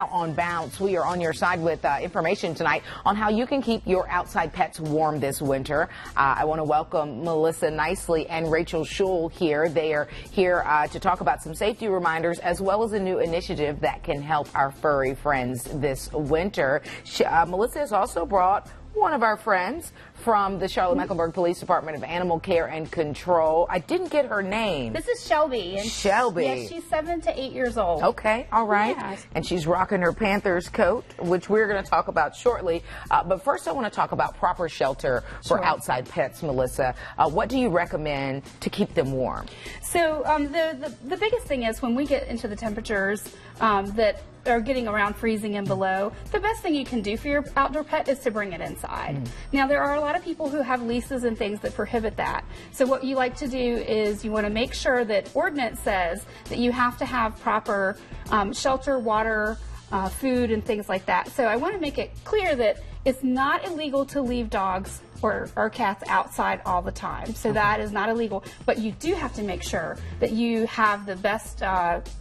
On Bounce, we are on your side with information tonight on how you can keep your outside pets warm this winter. I want to welcome Melissa Nicely and Rachel Schul here. They are here to talk about some safety reminders as well as a new initiative that can help our furry friends this winter. Melissa has also brought one of our friends from the Charlotte-Mecklenburg Police Department of Animal Care and Control. I didn't get her name. This is Shelby. And Shelby. Yes, she's 7 to 8 years old. Okay, all right. Yes. And she's rocking her Panthers coat, which we're going to talk about shortly. But first, I want to talk about proper shelter for outside pets, Melissa. What do you recommend to keep them warm? So the biggest thing is when we get into the temperatures that are getting around freezing and below, the best thing you can do for your outdoor pet is to bring it inside. Now, there are a lot of people who have leases and things that prohibit that. So what you like to do is you want to make sure that ordinance says that you have to have proper shelter, water, food, and things like that. So I want to make it clear that it's not illegal to leave dogs or cats outside all the time. So that is not illegal, but you do have to make sure that you have the best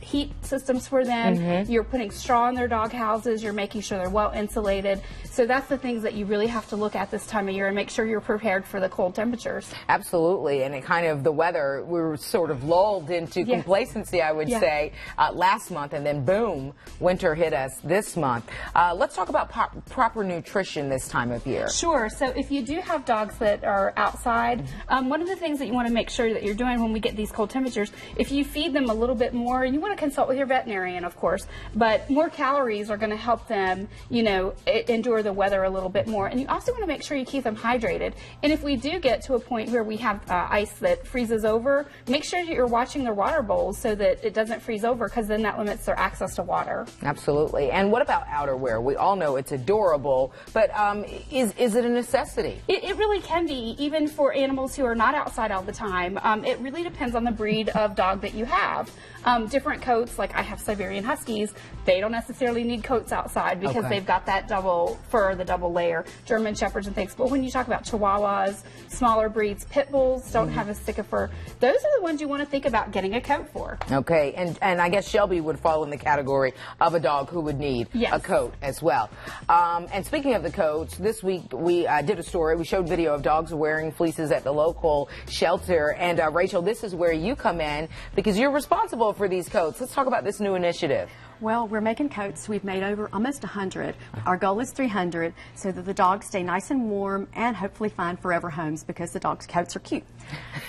heat systems for them. You're putting straw in their dog houses. You're making sure they're well insulated. So that's the things that you really have to look at this time of year and make sure you're prepared for the cold temperatures. Absolutely, and it kind of, the weather, we were sort of lulled into complacency, I would say, last month, and then boom, winter hit us this month. Let's talk about proper nutrition this time of year. Sure. So if you do have dogs that are outside, one of the things that you want to make sure that you're doing when we get these cold temperatures, if you feed them a little bit more, and you want to consult with your veterinarian, of course, but more calories are going to help them, you know, endure the weather a little bit more. And you also want to make sure you keep them hydrated. And if we do get to a point where we have ice that freezes over, make sure that you're watching their water bowls so that it doesn't freeze over, because then that limits their access to water. Absolutely. And what about outerwear? We all know it's adorable, but is it a necessity? It really can be, even for animals who are not outside all the time. It really depends on the breed of dog that you have. Different coats, like I have Siberian Huskies, they don't necessarily need coats outside because they've got that double fur, the double layer, German Shepherds and things. But when you talk about Chihuahuas, smaller breeds, Pit Bulls don't have as thick a fur, those are the ones you want to think about getting a coat for. Okay, and I guess Shelby would fall in the category of a dog who would need a coat as well. And speaking of the coats, this week we did a story. We showed video of dogs wearing fleeces at the local shelter. And Rachel, this is where you come in because you're responsible for these coats. Let's talk about this new initiative. Well, we're making coats. We've made over almost 100. Our goal is 300 so that the dogs stay nice and warm and hopefully find forever homes because the dogs' coats are cute.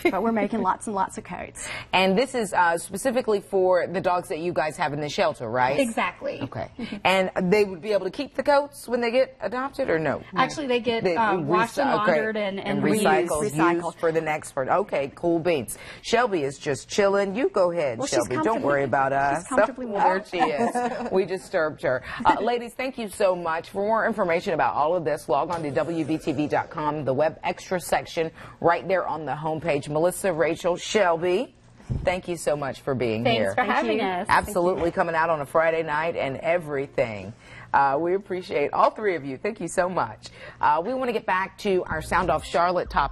But we're making lots and lots of coats. And this is specifically for the dogs that you guys have in the shelter, right? Exactly. Okay. And they would be able to keep the coats when they get adopted or no? Actually, they get washed and laundered and recycled. Used for the next part. Okay, cool beans. Shelby is just chilling. You go ahead, Shelby. Don't worry about us. She's comfortably warm. There she is. We disturbed her. Ladies, thank you so much. For more information about all of this, log on to WBTV.com, the web extra section right there on the homepage. Melissa, Rachel, Shelby, thank you so much for being here. Thanks for having us. Absolutely, coming out on a Friday night and everything. We appreciate all three of you. Thank you so much. We want to get back to our Sound Off Charlotte topic.